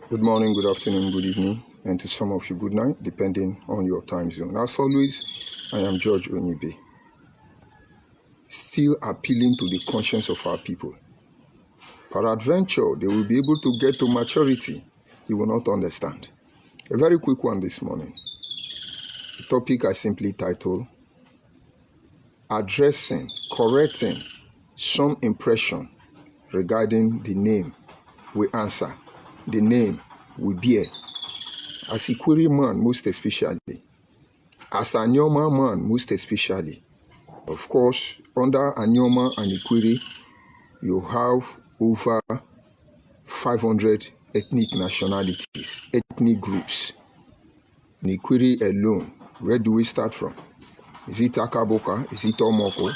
Good morning, good afternoon, good evening, and to some of you, good night, depending on your time zone. As always, I am George ONYIBE, still appealing to the conscience of our people. Peradventure, they will be able to get to maturity. You will not understand. A very quick one this morning. The topic I simply titled, Addressing, Correcting Some Impression Regarding the Name We Answer. The name we bear, as a query man most especially, as a Anyoma man most especially. Of course, under Anyoma and Ikwiri, you have over 500 ethnic nationalities, ethnic groups. In Ikwiri alone, where do we start from? Is it Akaboka? Is it Omoko?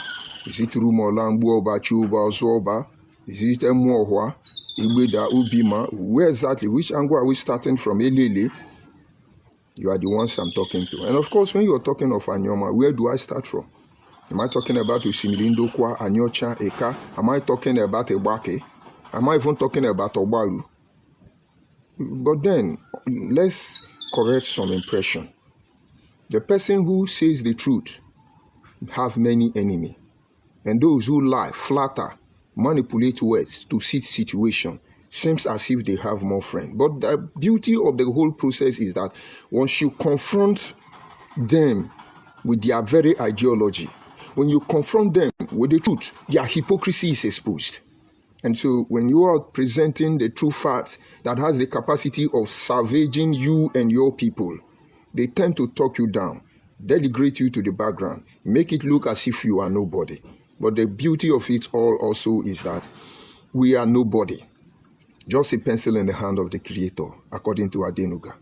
Is it Rumola, Mbuoba, Chuba, Zoba? Is it Emuohwa? Ibeda, Ubima, where exactly, which angle are we starting from? Elele, you are the ones I'm talking to. And of course, when you're talking of Anyoma, where do I start from? Am I talking about Usimilindo Kwa, Anyocha, Eka? Am I talking about Ebake? Am I even talking about Obaru? But then, let's correct some impression. The person who says the truth have many enemies. And those who lie, flatter, manipulate words to suit situation, seems as if they have more friends. But the beauty of the whole process is that once you confront them with their very ideology, when you confront them with the truth, their hypocrisy is exposed. And so when you are presenting the true fact that has the capacity of salvaging you and your people, they tend to talk you down, denigrate you to the background, make it look as if you are nobody. But the beauty of it all also is that we are nobody. Just a pencil in the hand of the Creator, according to Adenuga.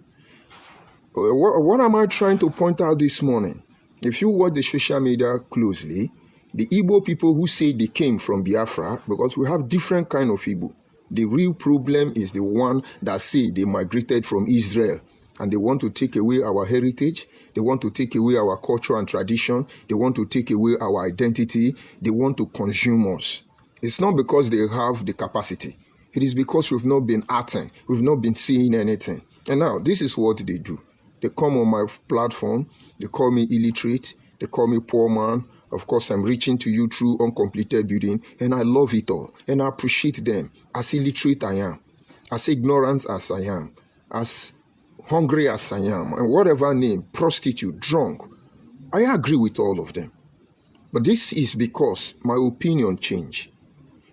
What am I trying to point out this morning? If you watch the social media closely, the Igbo people who say they came from Biafra, because we have different kind of Igbo. The real problem is the one that say they migrated from Israel and they want to take away our heritage. They want to take away our culture and tradition. They want to take away our identity. They want to consume us. It's not because they have the capacity. It is because we've not been acting. We've not been seeing anything. And now, this is what they do. They come on my platform. They call me illiterate. They call me poor man. Of course, I'm reaching to you through uncompleted building. And I love it all. And I appreciate them. As illiterate I am. As ignorant as I am. As hungry as I am, and whatever name, prostitute, drunk, I agree with all of them. But this is because my opinion changed.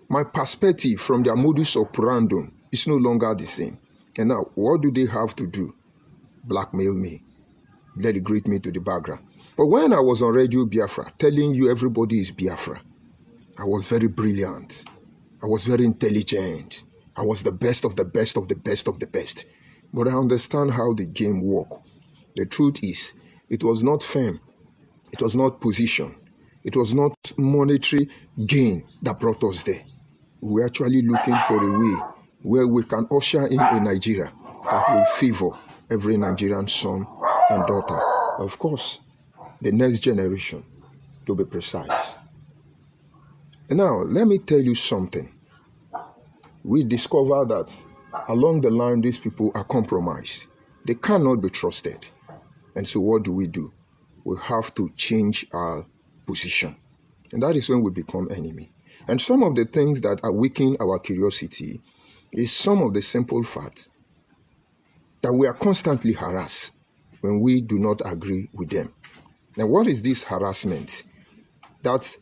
My perspective from their modus operandi is no longer the same. And now, what do they have to do? Blackmail me, denigrate me to the background. But when I was on Radio Biafra, telling you everybody is Biafra, I was very brilliant. I was very intelligent. I was the best of the best of the best of the best. But I understand how the game works. The truth is, it was not fame. It was not position. It was not monetary gain that brought us there. We were actually looking for a way where we can usher in a Nigeria that will favor every Nigerian son and daughter. Of course, the next generation, to be precise. And now, let me tell you something. We discover that along the line, these people are compromised. They cannot be trusted. And so what do? We have to change our position. And that is when we become enemy. And some of the things that awaken our curiosity is some of the simple facts that we are constantly harassed when we do not agree with them. Now, what is this harassment? That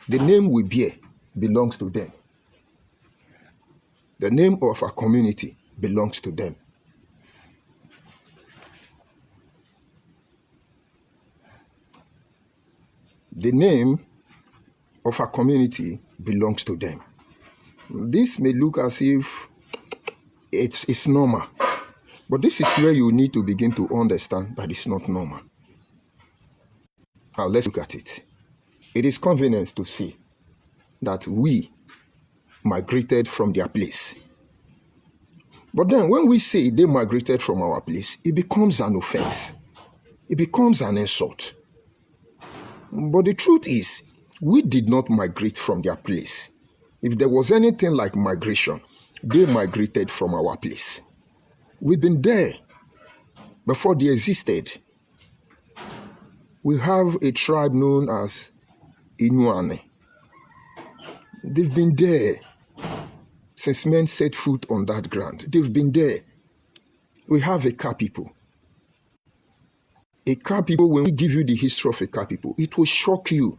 the name we bear belongs to them. The name of our community belongs to them. The name of our community belongs to them. This may look as if it's normal, but this is where you need to begin to understand that it's not normal. Now let's look at it. It is convenient to see that we migrated from their place. But then when we say they migrated from our place, it becomes an offense. It becomes an insult. But the truth is, we did not migrate from their place. If there was anything like migration, they migrated from our place. We've been there before they existed. We have a tribe known as Inuane. They've been there since men set foot on that ground. They've been there. We have Eka people. Eka people, when we give you the history of Eka people, it will shock you.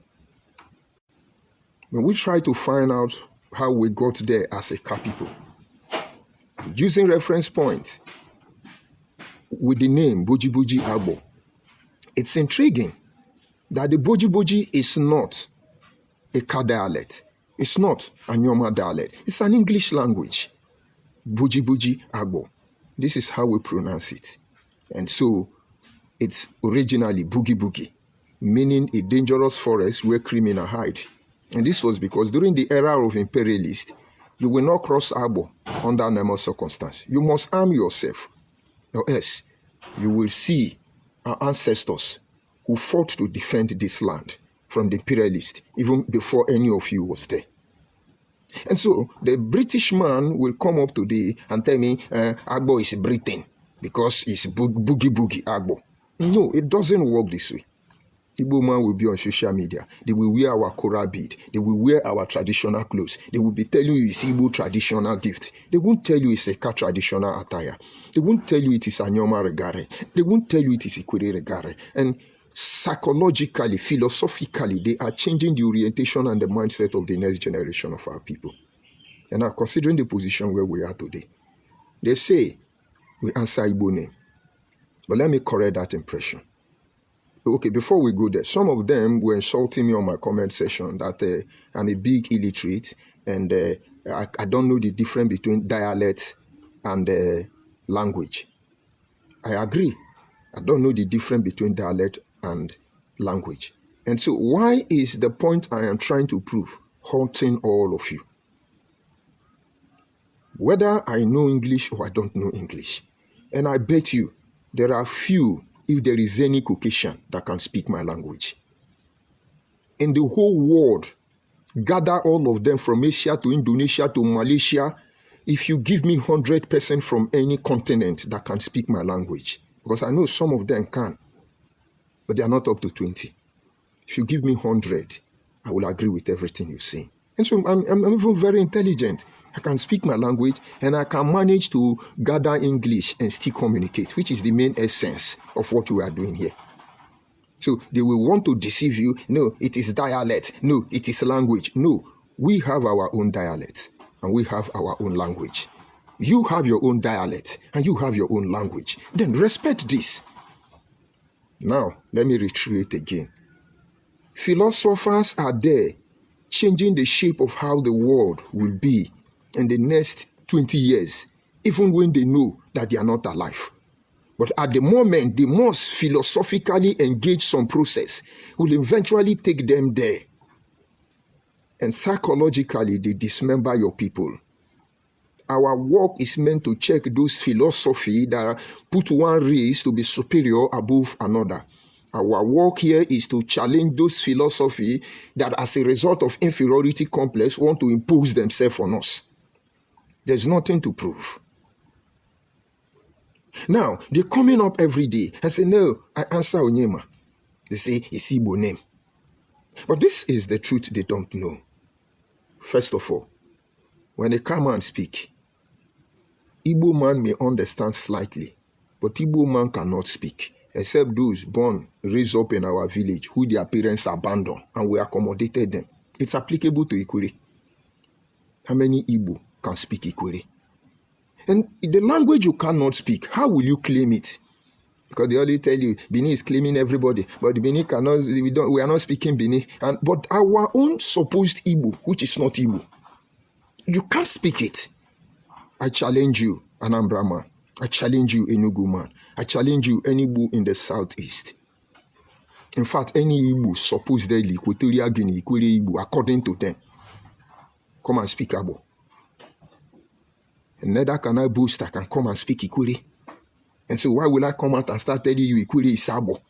When we try to find out how we got there as Eka people, using reference points with the name Boji Agbo, it's intriguing that the Boji is not Eka dialect. It's not a Nyoma dialect. It's an English language. Boji Agbo. This is how we pronounce it. And so it's originally Boogie, meaning a dangerous forest where criminals hide. And this was because during the era of imperialists, you will not cross Agbo under normal circumstances. You must arm yourself, or else you will see our ancestors who fought to defend this land from the imperialists even before any of you was there. And so the British man will come up today and tell me Agbo is Britain because it's boogie Agbo. No, it doesn't work this way. Igbo man will be on social media. They will wear our Kora bead. They will wear our traditional clothes. They will be telling you it's Igbo traditional gift. They won't tell you it's Eka traditional attire. They won't tell you it is Anyoma regare. They won't tell you it is Ikwere regare. And psychologically, philosophically, they are changing the orientation and the mindset of the next generation of our people. And now, considering the position where we are today, they say we answer Igbo name. But let me correct that impression. Okay, before we go there, some of them were insulting me on my comment section that I'm a big illiterate and I don't know the difference between dialect and language. I agree. I don't know the difference between dialect and language. And so why is the point I am trying to prove haunting all of you? Whether I know English or I don't know English. And I bet you there are few, if there is any Caucasian that can speak my language. In the whole world, gather all of them from Asia to Indonesia to Malaysia, if you give me 100% from any continent that can speak my language, because I know some of them can, but they are not up to 20. If you give me 100, I will agree with everything you say. And so I'm even very intelligent. I can speak my language and I can manage to gather English and still communicate, which is the main essence of what we are doing here. So they will want to deceive you. No, it is dialect. No, it is language. No, we have our own dialect and we have our own language. You have your own dialect and you have your own language. Then respect this. Now, let me reiterate again. Philosophers are there changing the shape of how the world will be in the next 20 years, even when they know that they are not alive. But at the moment, the most philosophically engaged some process will eventually take them there. And psychologically, they dismember your people. Our work is meant to check those philosophy that put one race to be superior above another. Our work here is to challenge those philosophy that as a result of inferiority complex want to impose themselves on us. There's nothing to prove. Now, they're coming up every day and say, no, I answer Onyema. They say, it's Igbo name. But this is the truth they don't know. First of all, when a Eka man speak, Igbo man may understand slightly, but Igbo man cannot speak, except those born, raised up in our village, who their parents abandoned, and we accommodated them. It's applicable to Ikwere. How many Igbo can speak Ikwere? And the language you cannot speak, how will you claim it? Because they always tell you, Bini is claiming everybody, but Bini cannot, we are not speaking Bini. But our own supposed Igbo, which is not Igbo, you can't speak it. I challenge you, Anambra man. I challenge you, Enugu man. I challenge you, any Igbo in the southeast. In fact, any Igbo supposedly, Equatorial Guinea, Ikwere Igbo, according to them, come and speak Igbo. And neither can I boast I can come and speak Ikwere. And so why will I come out and start telling you Ikwere is Igbo?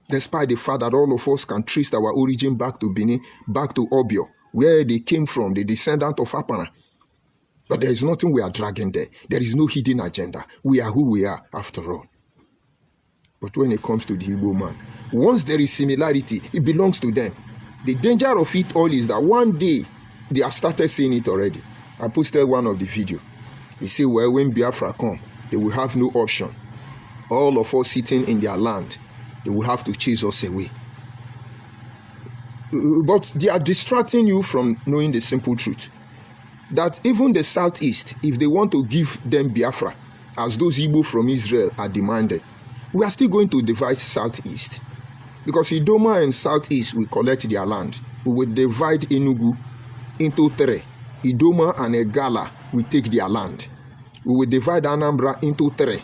Despite the fact that all of us can trace our origin back to Benin, back to Obio, where they came from, the descendant of Apana. But there is nothing we are dragging there. There is no hidden agenda. We are who we are, after all. But when it comes to the Igbo man, once there is similarity, it belongs to them. The danger of it all is that one day, they have started saying it already. I posted one of the video. He said, well, when Biafra come, they will have no option. All of us sitting in their land, they will have to chase us away. But they are distracting you from knowing the simple truth. That even the Southeast, if they want to give them Biafra, as those Igbo from Israel are demanding, we are still going to divide Southeast. Because Idoma and Southeast will collect their land. We will divide Enugu into three. Idoma and Egala will take their land. We will divide Anambra into three.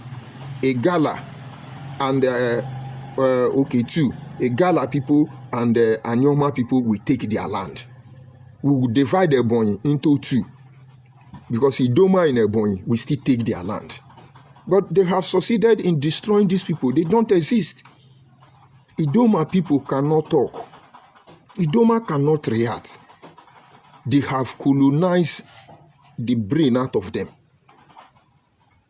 Egala and two. Egala people and Anyoma people will take their land. We will divide Ebonyi into two. Because Idoma and Ebonyi will still take their land. But they have succeeded in destroying these people. They don't exist. Idoma people cannot talk. Idoma cannot react. They have colonized the brain out of them.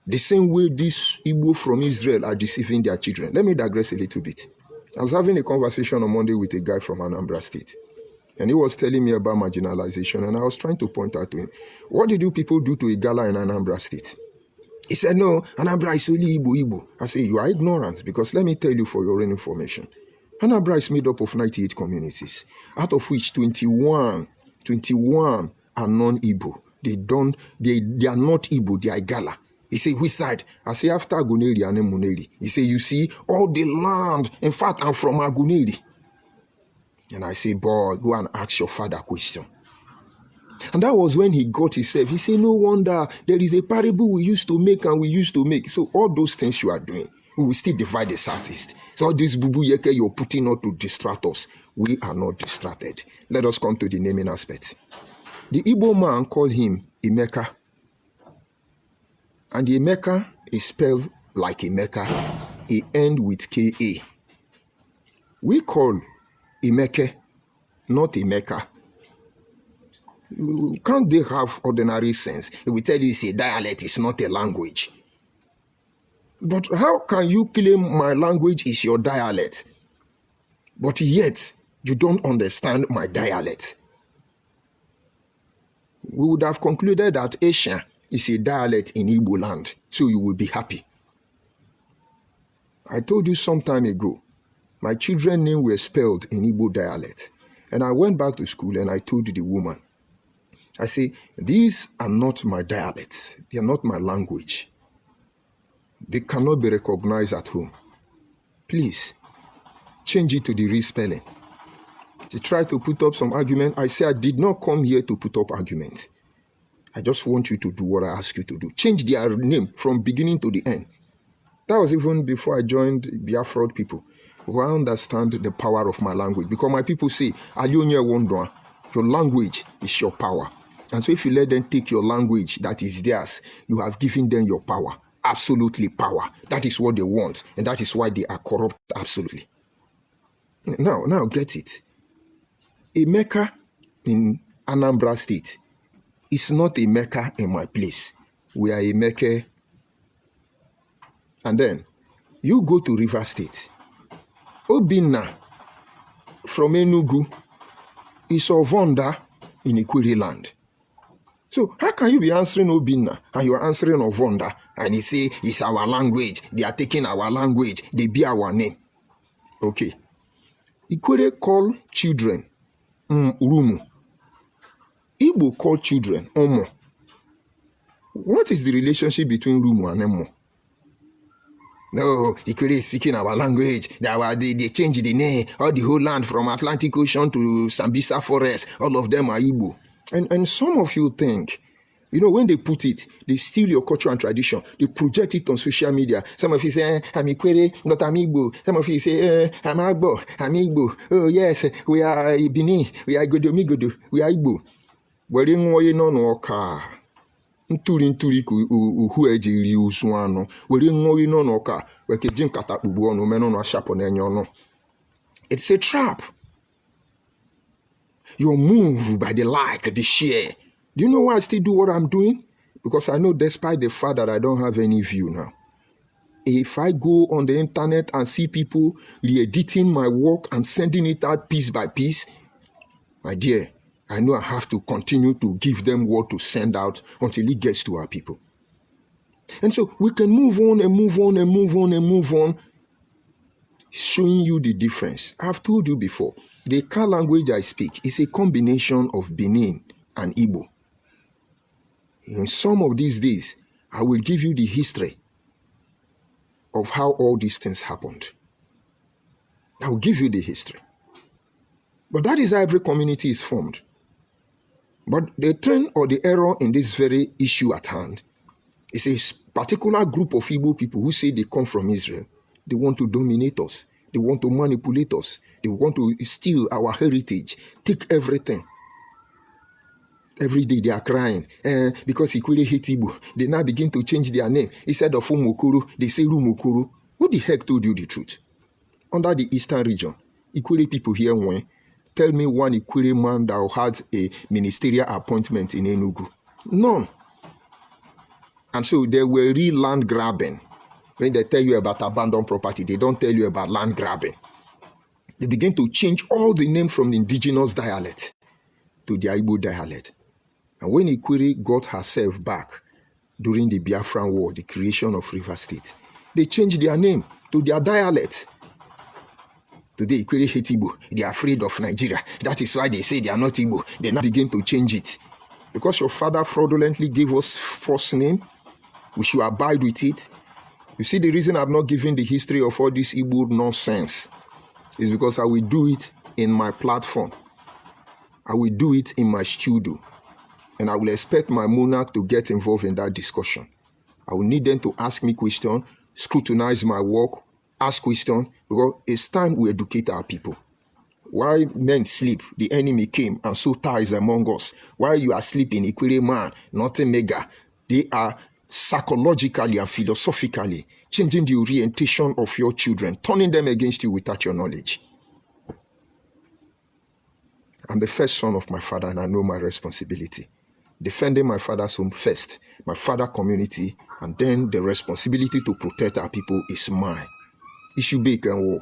The same way these Igbo from Israel are deceiving their children. Let me digress a little bit. I was having a conversation on Monday with a guy from Anambra State. And he was telling me about marginalization. And I was trying to point out to him, what did you people do to Igala in Anambra State? He said, no, Anambra is only Igbo. I said, you are ignorant, because let me tell you for your own information. Anambra is made up of 98 communities, out of which 21 are non-Igbo. They are not Igbo, they are Igala. He said, which side? I say, after Aguneri and Emuneri. He said, you see, all the land, in fact, I'm from Aguneri. And I say, boy, go and ask your father a question. And that was when he got himself. He said, no wonder, there is a parable we used to make and we used to make. So all those things you are doing, we will still divide the Southeast. So all this bubu yeke you're putting out to distract us, we are not distracted. Let us come to the naming aspect. The Igbo man called him Emeka. And the Emeka is spelled like Emeka. It ends with K-A. We call Emeke, not Emeka. Can't they have ordinary sense? If we tell you it's a dialect, it's not a language. But how can you claim my language is your dialect, but yet you don't understand my dialect? We would have concluded that Asian is a dialect in Igbo land, so you will be happy. I told you some time ago, my children's names were spelled in Igbo dialect. And I went back to school and I told the woman, I say, these are not my dialects. They are not my language. They cannot be recognized at home. Please, change it to the real spelling. They try to put up some argument. I say, I did not come here to put up argument. I just want you to do what I ask you to do. Change their name from beginning to the end. That was even before I joined Biafra people, who I understand the power of my language. Because my people say, your language is your power. And so if you let them take your language that is theirs, you have given them your power. Absolutely power. That is what they want. And that is why they are corrupt. Absolutely. Now get it. A Mecca in Anambra State is not a Mecca in my place. We are a Mecca. And then you go to River State. Obinna from Enugu is Ovonda in Ikwiri land. So how can you be answering Obinna and you are answering Ovonda and you say it's our language, they are taking our language, they be our name? Okay. Ikwiri call children Urumu. Igbo call children Omo. What is the relationship between Rumu and Emo? No, Ikwiri is speaking our language. They change the name. All the whole land from Atlantic Ocean to Sambisa Forest, all of them are Igbo. And some of you think, when they put it, they steal your culture and tradition. They project it on social media. Some of you say, I'm Ikwiri, not I'm Igbo. Some of you say, I'm Agbo, I'm Igbo. Oh yes, we are Ibini, we are Godomigodo, we are Igbo. Were no ka. Ntuli ku uhu ejiri usu anu were nwoyi no no ka weke jin kata kpugbu onu meno no ashapo na enyo no. It's a trap. You're moved by the like, the share. Do you know why I still do what I'm doing? Because I know despite the fact that I don't have any view now, if I go on the internet and see people re-editing my work and sending it out piece by piece, my dear, I know I have to continue to give them what to send out until it gets to our people. And so we can move on and move on and move on and move on, showing you the difference. I've told you before, the Ka language I speak is a combination of Benin and Igbo. In some of these days, I will give you the history of how all these things happened. I will give you the history. But that is how every community is formed. But the turn or the error in this very issue at hand is a particular group of Igbo people who say they come from Israel. They want to dominate us. They want to manipulate us. They want to steal our heritage, take everything. Every day they are crying because Ikwere hate Igbo. They now begin to change their name. Instead of Umukuru, they say Rumukuru. Who the heck told you the truth? Under the eastern region, Ikwere people here, tell me one Ikwere man that had a ministerial appointment in Enugu. None. And so they were real land grabbing. When they tell you about abandoned property, they don't tell you about land grabbing. They begin to change all the names from the indigenous dialect to the Igbo dialect. And when Ikwere got herself back during the Biafran War, the creation of River State, they changed their name to their dialect. Today, Ikwere hate Igbo. They are afraid of Nigeria. That is why they say they are not Igbo. They now begin to change it. Because your father fraudulently gave us false name, we should abide with it. You see, the reason I'm not giving the history of all this Igbo nonsense is because I will do it in my platform. I will do it in my studio. And I will expect my monarch to get involved in that discussion. I will need them to ask me questions, scrutinize my work, ask questions, because it's time we educate our people. While men sleep, the enemy came and sowed ties among us. While you are sleeping, Ikwere man, not a mega, they are psychologically and philosophically changing the orientation of your children, turning them against you without your knowledge. I'm the first son of my father and I know my responsibility. Defending my father's home first, my father community, and then the responsibility to protect our people is mine. Issue big and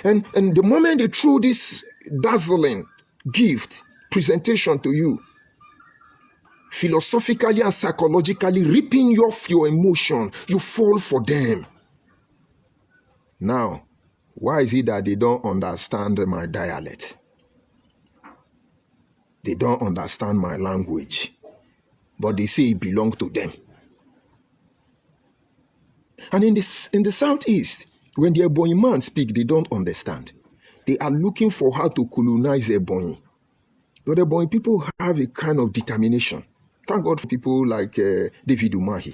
and the moment they throw this dazzling gift presentation to you, philosophically and psychologically ripping you off your emotion, you fall for them. Now, why is it that they don't understand my dialect? They don't understand my language, but they say it belongs to them. And in the Southeast, when the Ebonyi man speak, they don't understand. They are looking for how to colonize Ebonyi. But the Ebonyi people have a kind of determination. Thank God for people like David Umahi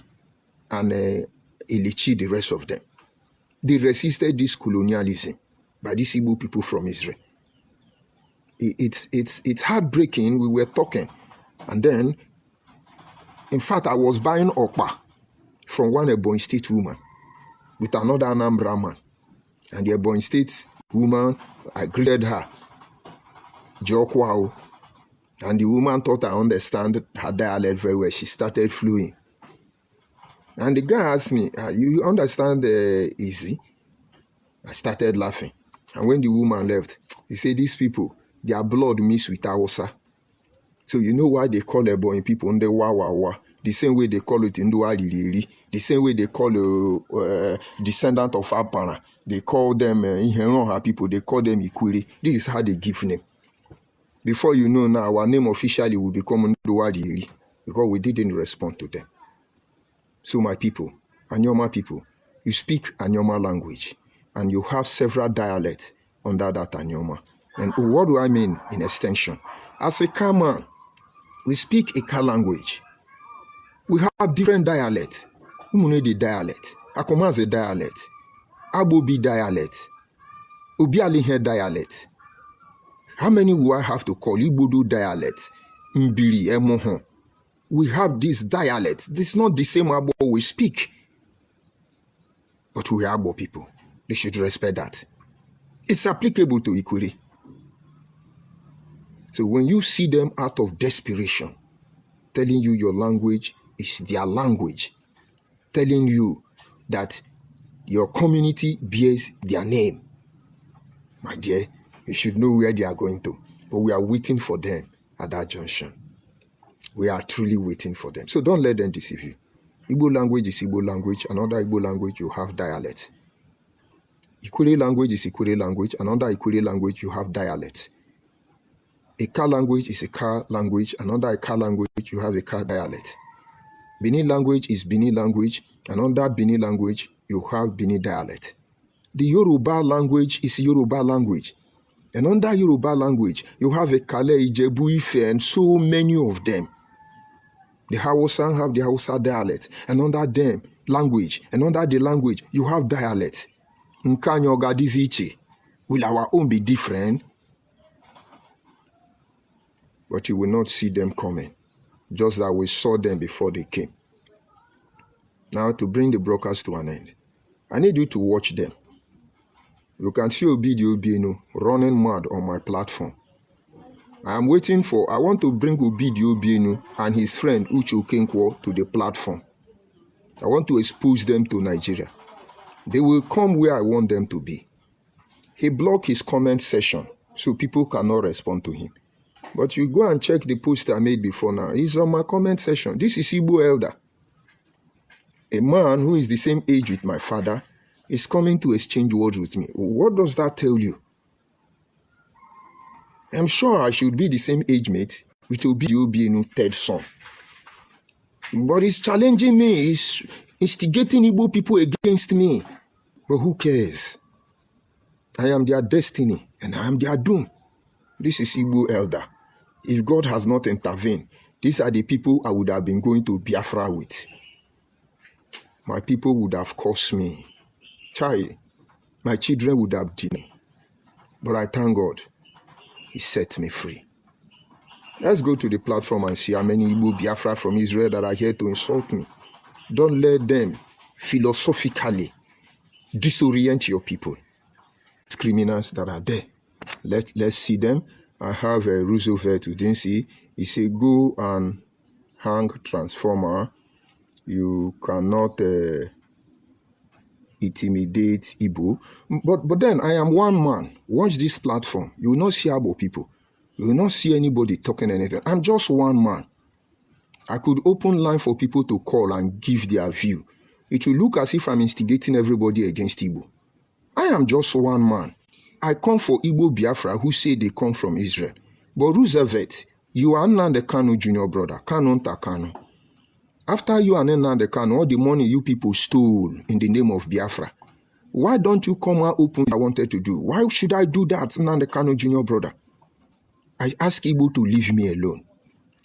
and Elichi, the rest of them. They resisted this colonialism by these Igbo people from Israel. It's heartbreaking. We were talking. And then, in fact, I was buying Okpa from one Ebonyi State woman with another Anambra man. And the Ebonyi State woman, I greeted her, Jokwao. And the woman thought I understand her dialect very well. She started fluing. And the guy asked me, you understand easy? I started laughing. And when the woman left, he said, these people, their blood mixed with Hausa. So you know why they call Ebonyi people in the Wawawa? The same way they call it in Dualiri. The same way they call descendant of Apara. They call them Inheronha people. They call them Ikwere. This is how they give name. Before you know now, our name officially will become Nduwadiri because we didn't respond to them. So my people, Anyoma people, you speak Anyoma language and you have several dialects under that Anyoma. And what do I mean in extension? As a Ka man, we speak a Ka language. We have different dialects. Umunedi dialect, Akomaze dialect, Abobi dialect, Obialihe dialect. How many will I have to call? Igbodo dialect, Mbiri, Emohon. We have this dialect. This is not the same Abo we speak. But we are Abo people. They should respect that. It's applicable to Ikwere. So when you see them out of desperation, telling you your language is their language, telling you that your community bears their name, my dear, you should know where they are going to. But we are waiting for them at that junction. We are truly waiting for them. So don't let them deceive you. Igbo language is Igbo language. Another Igbo language, you have dialect. Ikure language is Ikure language. Another Ikure language, you have dialect. Eka language is Eka language. Another Eka language, you have Eka dialect. Bini language is Bini language. Another Bini language, you have Bini dialect. The Yoruba language is Yoruba language. And under Yoruba language, you have a Kale, Ijebu, Ife, and so many of them. The Hausa have the Hausa dialect. And under them, language. And under the language, you have dialect. Nkanyoga diziche. Will our own be different? But you will not see them coming. Just that we saw them before they came. Now, to bring the broadcast to an end, I need you to watch them. You can see Obidio running mad on my platform. I want to bring Obidio and his friend Uche Okenkwo to the platform. I want to expose them to Nigeria. They will come where I want them to be. He blocked his comment section, so people cannot respond to him. But you go and check the post I made before now. He's on my comment section. This is Igbo elder. A man who is the same age with my father is coming to exchange words with me. What does that tell you? I'm sure I should be the same age mate with Obidio third son. But he's challenging me. He's instigating Igbo people against me. But who cares? I am their destiny and I am their doom. This is Igbo elder. If God has not intervened, these are the people I would have been going to Biafra with. My people would have cursed me. Child, my children would have done me. But I thank God, He set me free. Let's go to the platform and see how many Igbo Biafra from Israel that are here to insult me. Don't let them philosophically disorient your people. It's criminals that are there. Let's see them. I have a Roosevelt who didn't see. He said, go and hang transformer. You cannot intimidate Igbo. But then I am one man. Watch this platform. You will not see Igbo people. You will not see anybody talking anything. I'm just one man. I could open line for people to call and give their view. It will look as if I'm instigating everybody against Igbo. I am just one man. I come for Igbo Biafra who say they come from Israel. But Roosevelt, you are Nnamdi Kanu junior brother. Kanu Ntakanu. After you and Nnamdi Kanu, all the money you people stole in the name of Biafra, why don't you come out open what I wanted to do? Why should I do that, Nnamdi Kanu junior brother? I ask Igbo to leave me alone.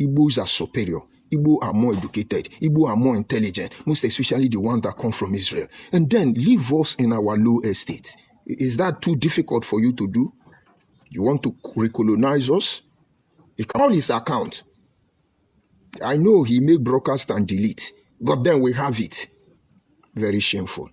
Igbos are superior. Igbo are more educated. Igbo are more intelligent, most especially the ones that come from Israel. And then leave us in our low estate. Is that too difficult for you to do? You want to recolonize us? You can call his account. I know he make broadcast and delete, but then we have it. Very shameful.